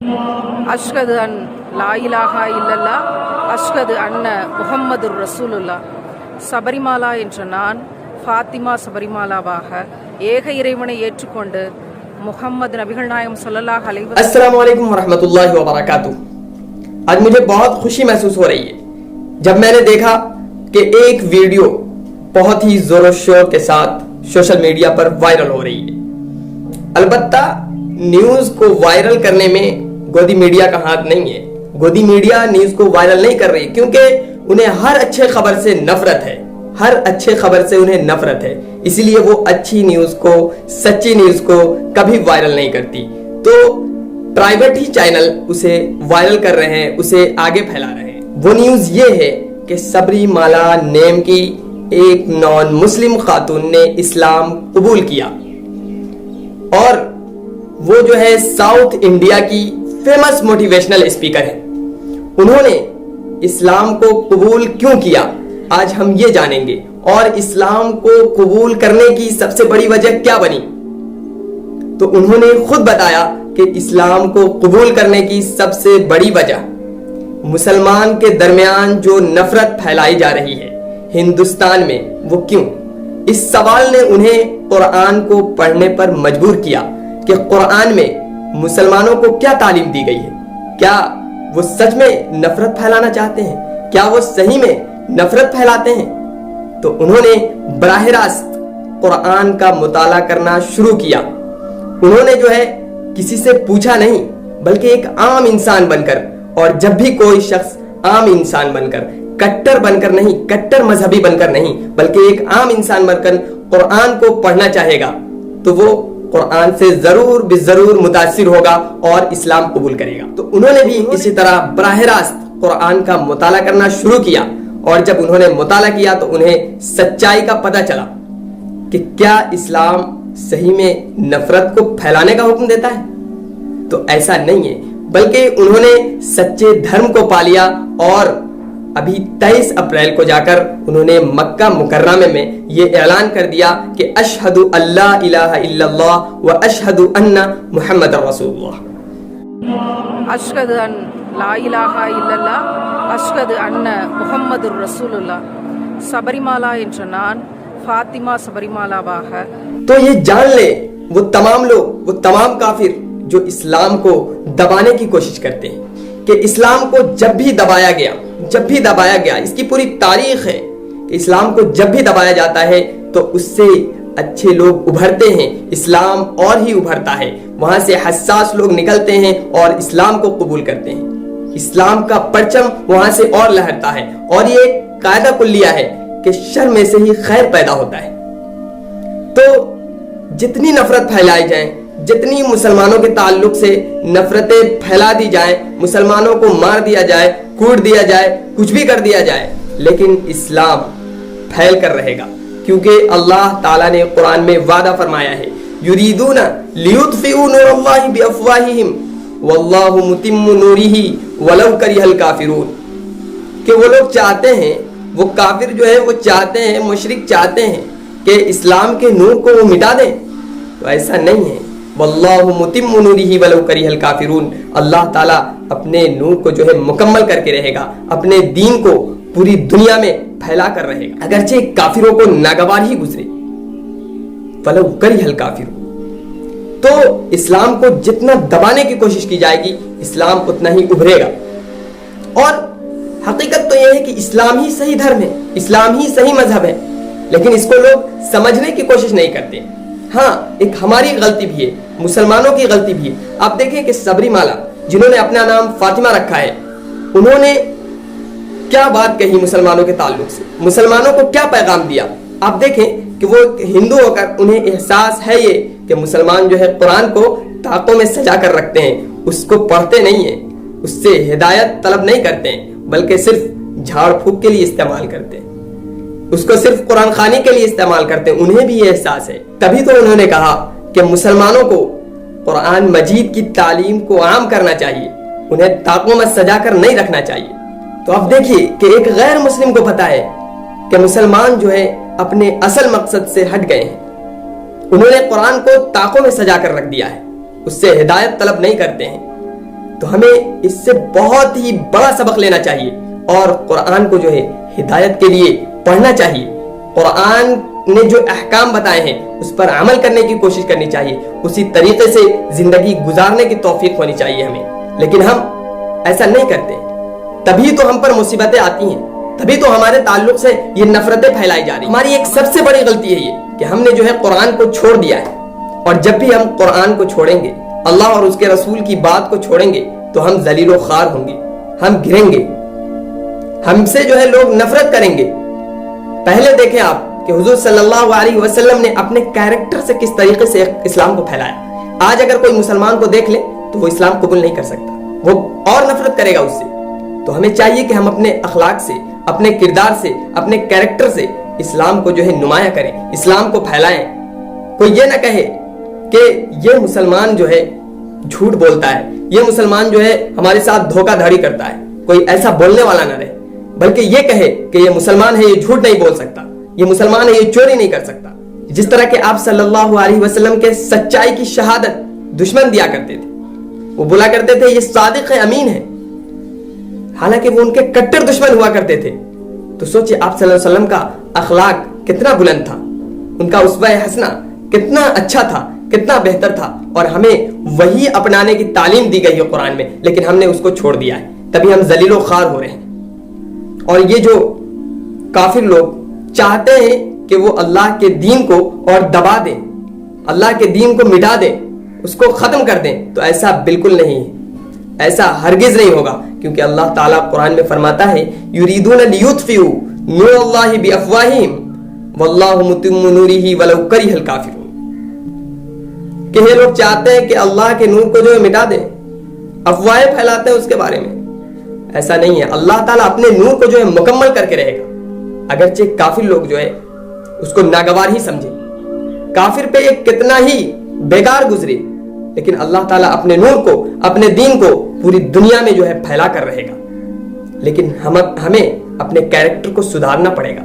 அஷ்ஹது அன் லா இலாஹா இல்லல்லா அஷ்ஹது அன்ன முஹம்மதுர் ரசூலுல்லா. சபரிமாலா என்ற நான் ஃபாத்திமா சபரிமாலாவாக ஏக இறைவனை ஏற்றுக்கொண்டு முஹம்மது நபிகள் नायम सल्लल्लाहु अलैहि वसल्लम। अस्सलाम वालेकुम रहमतुल्लाहि व बरकातुहू। आज मुझे बहुत खुशी महसूस हो रही है जब मैंने देखा कि एक वीडियो बहुत ही जोर शोर के साथ सोशल मीडिया पर वायरल हो रही है। अलबत्ता न्यूज को वायरल करने में गोदी मीडिया का हाथ नहीं है। गोदी मीडिया न्यूज को वायरल नहीं कर रही क्योंकि उन्हें हर अच्छे खबर से नफरत है, हर अच्छे खबर से उन्हें नफरत है, इसीलिए वो अच्छी न्यूज को, सच्ची न्यूज को कभी वायरल नहीं करती। तो प्राइवेट ही चैनल उसे वायरल कर रहे हैं, उसे आगे फैला रहे हैं। वो न्यूज ये है कि सबरीमाला नेम की एक नॉन मुस्लिम खातून ने इस्लाम कबूल किया और वो जो है साउथ इंडिया की फेमस मोटिवेशनल स्पीकर है। उन्होंने इस्लाम को कबूल क्यों किया आज हम ये जानेंगे और इस्लाम को कबूल करने की सबसे बड़ी वजह क्या बनी। तो उन्होंने खुद बताया कि इस्लाम को कबूल करने की सबसे बड़ी वजह मुसलमान के दरमियान जो नफरत फैलाई जा रही है हिंदुस्तान में, वो क्यों। इस सवाल ने उन्हें कुरान को पढ़ने पर मजबूर किया कि कुरान में मुसलमानों को क्या तालीम दी गई है। क्या वो सच में नफरत फैलाना चाहते हैं? क्या वो सही में नफरत फैलाते हैं? तो उन्होंने बराह रास्त कुरान का मुताला करना शुरू किया। उन्होंने जो है किसी से पूछा नहीं बल्कि एक आम इंसान बनकर, और जब भी कोई शख्स आम इंसान बनकर, कट्टर बनकर नहीं, कट्टर मजहबी बनकर नहीं, बल्कि एक आम इंसान बनकर कुरान को पढ़ना चाहेगा तो वो कुरान से जरूर बेजरूर मुतासिर होगा और इस्लाम कबूल करेगा। तो उन्होंने भी इसी तरह बराह रास्त कुरान का मुताला करना शुरू किया और जब उन्होंने मुताला किया तो उन्हें सच्चाई का पता चला कि क्या इस्लाम सही में नफरत को फैलाने का हुक्म देता है। तो ऐसा नहीं है, बल्कि उन्होंने सच्चे धर्म को पा लिया और अभी 23 अप्रैल को जाकर उन्होंने मक्का मुकर्रमा में ये ऐलान कर दिया कि अशहदु अल्ला इलाहा इल्लल्लाह व अशहदु अन्ना मुहम्मद रसूलुल्लाह। அஷ்ஹது அன் லா இலாஹா இல்லல்லா அஷ்ஹது அன்ன முஹம்மதுர் ரசூலுல்லா. சபரிமாலா என்ற நான் ஃபாத்திமா சபரிமாலாவாக। तो ये जान ले वो तमाम लोग, वो तमाम काफिर जो इस्लाम को दबाने की कोशिश करते हैं कि इस्लाम को जब भी दबाया गया, जब भी दबाया गया, इसकी पूरी तारीख है कि इस्लाम को जब भी दबाया जाता है तो उससे अच्छे लोग उभरते हैं, इस्लाम और ही उभरता है, वहां से हसास लोग निकलते हैं और इस्लाम को कबूल करते हैं। इस्लाम का परचम वहां से और लहरता है और ये कायदा कुल्लिया है कि शर में से ही खैर पैदा होता है। तो जितनी नफरत फैलाई जाए, जितनी मुसलमानों के ताल्लुक से नफरतें फैला दी जाए, मुसलमानों को मार दिया जाए, कूट दिया जाए, कुछ भी कर दिया जाए, लेकिन इस्लाम फैल कर रहेगा क्योंकि अल्लाह ताला ने कुरान में वादा फरमाया है युरीदूना लियुत्फिउ नूरल्लाहि बिअफ़वाहिहिम वल्लाहु मुतिम्मु नूरिही वलौ करिहल काफिरून। कि वो लोग चाहते हैं, वो काफिर जो है वो चाहते हैं, मुशरिक चाहते हैं कि इस्लाम के नूर को वो मिटा दें। तो ऐसा नहीं है। वल्लाहु मुतिम्मु नूरिही वलौ करिहल काफिरून। अल्लाह ताला अपने नूर को जो है मुकम्मल करके रहेगा, अपने दीन को पूरी दुनिया में फैला कर रहेगा, अगरचे काफिरों को नागवार ही गुजरे। वलौ करिहल काफिरून। तो इस्लाम को जितना दबाने की कोशिश की जाएगी इस्लाम उतना ही उभरेगा। और हकीकत तो यह है कि इस्लाम ही सही धर्म है, इस्लाम ही सही मजहब है, लेकिन इसको लोग समझने की कोशिश नहीं करते। हाँ, एक हमारी गलती भी है, मुसलमानों की गलती भी है। आप देखें कि सबरीमाला जिन्होंने अपना नाम फातिमा रखा है, उन्होंने क्या बात कही मुसलमानों के ताल्लुक से, मुसलमानों को क्या पैगाम दिया। आप देखें कि वो हिंदू होकर उन्हें एहसास है ये कि मुसलमान जो है कुरान को ताकों में सजा कर रखते हैं, उसको पढ़ते नहीं है, उससे हिदायत तलब नहीं करते हैं, बल्कि सिर्फ झाड़ फूक के लिए इस्तेमाल करते हैं, उसको सिर्फ कुरान खानी के लिए इस्तेमाल करते हैं। उन्हें भी ये एहसास है, तभी तो उन्होंने कहा कि मुसलमानों को कुरान मजीद की तालीम को आम करना चाहिए, उन्हें ताकों में सजा कर नहीं रखना चाहिए। तो आप देखिए कि एक गैर मुस्लिम को पता है कि मुसलमान जो है अपने असल मकसद से हट गए हैं, उन्होंने कुरान को ताकों में सजा कर रख दिया है, उससे हिदायत तलब नहीं करते हैं। تو हमें इससे बहुत ही बड़ा सबक लेना चाहिए और कुरान को जो है हिदायत के लिए पढ़ना चाहिए। कुरान ने जो अहकाम बताए हैं उस पर अमल करने की कोशिश करनी चाहिए, उसी तरीके से जिंदगी गुजारने की तौफीक होनी चाहिए हमें। लेकिन हम ऐसा नहीं करते, तभी तो हम पर मुसीबतें आती हैं, तभी तो हमारे ताल्लुक से ये नफरतें फैलाई जा रही। हमारी एक सबसे बड़ी गलती है ये कि हमने जो है कुरान को छोड़ दिया है, और जब भी हम कुरान को छोड़ेंगे, अल्लाह और उसके रसूल की बात को छोड़ेंगे, तो हम जलीलो खार होंगे, हम गिरेंगे, हमसे जो है लोग नफरत करेंगे। पहले देखें आप कि हुजूर सल्लल्लाहु अलैहि वसल्लम ने अपने कैरेक्टर से किस तरीके से इस्लाम को फैलाया। आज अगर कोई मुसलमान को देख ले तो वो इस्लाम कबूल नहीं कर सकता, वो और नफरत करेगा उससे। तो हमें चाहिए कि हम अपने अखलाक से, अपने किरदार से, अपने कैरेक्टर से इस्लाम को जो है नुमाया करें, इस्लाम को फैलाएं। कोई ये ना कहे कि ये मुसलमान जो है झूठ बोलता है, ये मुसलमान जो है हमारे साथ धोखाधड़ी करता है, कोई ऐसा बोलने वाला ना रहे, बल्कि ये कहे कि ये मुसलमान है, ये झूठ नहीं बोल सकता, ये मुसलमान है, ये चोरी नहीं कर सकता। जिस तरह के आप सल्लल्लाहु अलैहि वसल्लम के सच्चाई की शहादत दुश्मन दिया करते थे, वो बोला करते थे ये सादिक है, अमीन है, हालांकि वो उनके कट्टर दुश्मन हुआ करते थे। तो सोचिए आप सल्लल्लाहु अलैहि वसल्लम का अखलाक कितना बुलंद था, उनका उसवा हसना कितना अच्छा था, कितना बेहतर था, और हमें वही अपनाने की तालीम दी गई है कुरान में, लेकिन हमने उसको छोड़ दिया है, तभी हम जलीलो खार हो रहे हैं। और ये जो काफिर लोग चाहते हैं कि वो अल्लाह के दीन को और दबा दें, अल्लाह के दीन को मिटा दें, उसको खत्म कर दें, तो ऐसा बिल्कुल नहीं है, ऐसा हरगिज नहीं होगा, क्योंकि अल्लाह ताला कुरान में फरमाता है युरीदून लियुत्फिउ नूरल्लाहि बिअफ़वाहिहिम वल्लाहु मुतिम्मु नूरिही वलौ करिहल काफिरून, कि ये लोग चाहते हैं कि अल्लाह के नूर को जो है मिटा दें, अफवाहें फैलाते हैं उसके बारे में। ऐसा नहीं है, अल्लाह ताला अपने नूर को जो है मुकम्मल करके रहेगा। अगरचे काफिर लोग जो है उसको नागवार ही समझे, काफिर पे एक कितना ही बेकार गुजरे, लेकिन अल्लाह ताला अपने नूर को, अपने दीन को पूरी दुनिया में जो है फैला कर रहेगा। लेकिन हमें अपने कैरेक्टर को सुधारना पड़ेगा,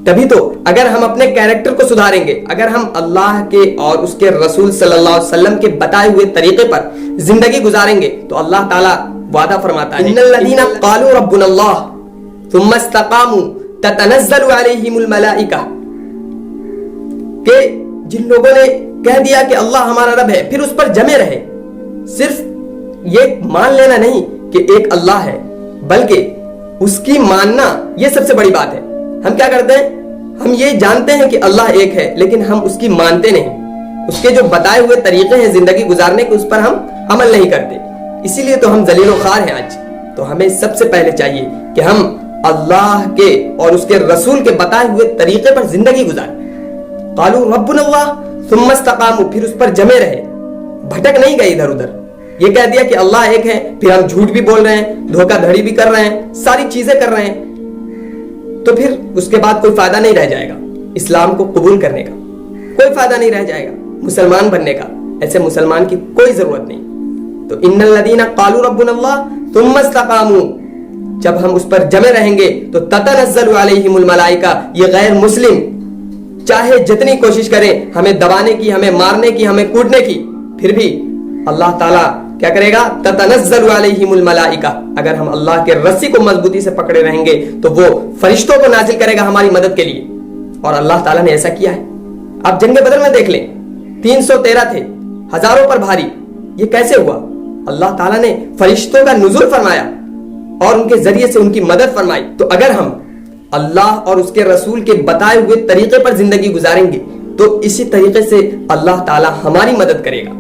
तभी तो अगर हम अपने कैरेक्टर को सुधारेंगे, अगर हम अल्लाह के और उसके रसूल सल्लल्लाहु अलैहि वसल्लम के बताए हुए तरीके पर जिंदगी गुजारेंगे, तो अल्लाह ताला वादा फरमाता है इन्नल्लज़ीना क़ालू रब्बुनल्लाह सुम्मा इस्तक़ामू ततनज़्ज़लु अलैहिमुल मलाइका, कि जिन लोगों ने कह दिया कि अल्लाह हमारा रब है, फिर उस पर जमे रहे, सिर्फ ये मान लेना नहीं कि एक अल्लाह है, बल्कि उसकी मानना, ये सबसे बड़ी बात है। हम क्या करते हैं, हम ये जानते हैं कि अल्लाह एक है, लेकिन हम उसकी मानते नहीं, उसके जो बताए हुए तरीके हैं जिंदगी गुजारने के, उस पर हम अमल नहीं करते, इसीलिए तो हम जलीलो खार हैं आज। तो हमें सबसे पहले चाहिए कि हम अल्लाह के और उसके रसूल के बताए हुए तरीके पर जिंदगी गुजारें। क़ालू रब्बुनल्लाह सुम्मा इस्तक़ामू, फिर उस पर जमे रहे, भटक नहीं गए इधर उधर। ये कह दिया कि अल्लाह एक है, फिर हम झूठ भी बोल रहे हैं, धोखाधड़ी भी कर रहे हैं, सारी चीजें कर रहे हैं, तो फिर उसके बाद कोई फायदा नहीं रह जाएगा इस्लाम को कबूल करने का, कोई फायदा नहीं रह जाएगा मुसलमान बनने का। ऐसे मुसलमान की कोई जरूरत नहीं। तो इन्नल्लज़ीना क़ालू रब्बुनल्लाह सुम्मा इस्तक़ामू, जब हम उस पर जमे रहेंगे तो ततनज़्ज़लु अलैहिमुल मलाइका, ये गैर मुस्लिम चाहे जितनी कोशिश करें हमें दबाने की, हमें मारने की, हमें कूटने की, फिर भी अल्लाह ताला क्या करेगा, ततनज़्ज़लु अलैहिमुल मलाइका, अगर हम अल्लाह के रस्सी को मजबूती से पकड़े रहेंगे तो वो फरिश्तों को नाजिल करेगा हमारी मदद के लिए। और अल्लाह ताला ने ऐसा किया है। आप जंग बदर में देख लें, 313 थे, हजारों पर भारी, ये कैसे हुआ? अल्लाह ताला ने फरिश्तों का नुज़ुल फरमाया और उनके जरिए से उनकी मदद फरमाई। तो अगर हम अल्लाह और उसके रसूल के बताए हुए तरीके पर जिंदगी गुजारेंगे तो इसी तरीके से अल्लाह ताला हमारी मदद करेगा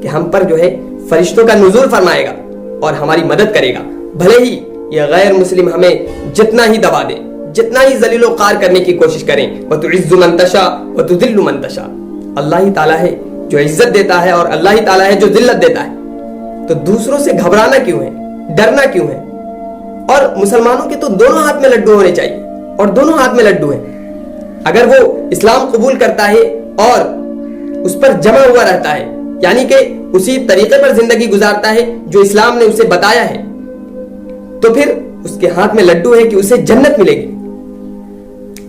कि हम पर जो है फरिश्तों का नुज़ुल फरमाएगा और हमारी मदद करेगा। भले ही ये गैर मुस्लिम हमें जितना ही दबा दे, जितना ही जलीलो कार करने की कोशिश करें, व तुइज़्ज़ु मन तशा व तुज़िल्लु मन तशा, अल्लाह ही ताला है जो इज्जत देता है और अल्लाह ही ताला है जो जिल्लत देता है। तो दूसरों से घबराना क्यों है, डरना क्यों है? और मुसलमानों के तो दोनों हाथ में लड्डू होने चाहिए, और दोनों हाथ में लड्डू हैं। अगर वो इस्लाम कबूल करता है और उस पर जमा हुआ रहता है, यानी कि उसी तरीके पर जिंदगी गुजारता है जो इस्लाम ने उसे बताया है, तो फिर उसके हाथ में लड्डू है कि उसे जन्नत मिलेगी।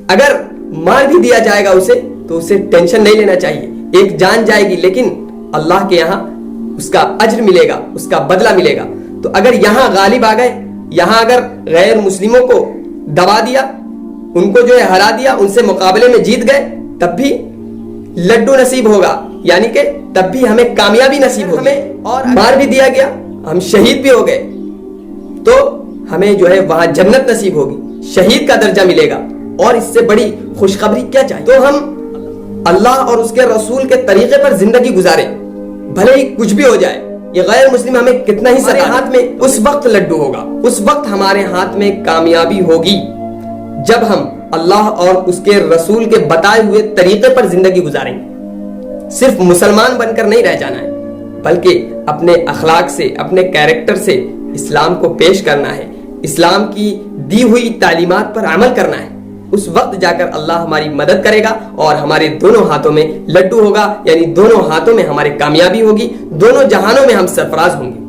अगर मार भी दिया जाएगा उसे, तो उसे टेंशन नहीं लेना चाहिए, एक जान जाएगी, लेकिन अल्लाह के यहाँ اس کا اجر ملے گا, اس کا بدلہ ملے گا. تو اگر یہاں غالب آ گئے, یہاں اگر غیر مسلموں کو دبا دیا, ان کو جو ہے ہرا دیا, ان سے مقابلے میں جیت گئے, تب بھی لڈو نصیب ہوگا, یعنی کہ تب بھی ہمیں کامیابی نصیب ہوگی. اور مار بھی دیا گیا, ہم شہید بھی ہو گئے, تو ہمیں جو ہے وہاں جنت نصیب ہوگی, شہید کا درجہ ملے گا. اور اس سے بڑی خوشخبری کیا چاہیے؟ تو ہم اللہ اور اس کے رسول کے طریقے پر زندگی گزاریں, بھلے ہی کچھ بھی ہو جائے. یہ غیر مسلم ہمیں کتنا ہی ہمارے ہاتھ میں اس وقت لڈو ہوگا, اس وقت ہمارے ہاتھ میں کامیابی ہوگی جب ہم اللہ اور اس کے رسول کے بتائے ہوئے طریقے پر زندگی گزاریں. صرف مسلمان بن کر نہیں رہ جانا ہے, بلکہ اپنے اخلاق سے, اپنے کیریکٹر سے اسلام کو پیش کرنا ہے, اسلام کی دی ہوئی تعلیمات پر عمل کرنا ہے. اس وقت جا کر اللہ ہماری مدد کرے گا اور ہمارے دونوں ہاتھوں میں لڈو ہوگا, یعنی دونوں ہاتھوں میں ہمارے کامیابی ہوگی, دونوں جہانوں میں ہم سرفراز ہوں گے.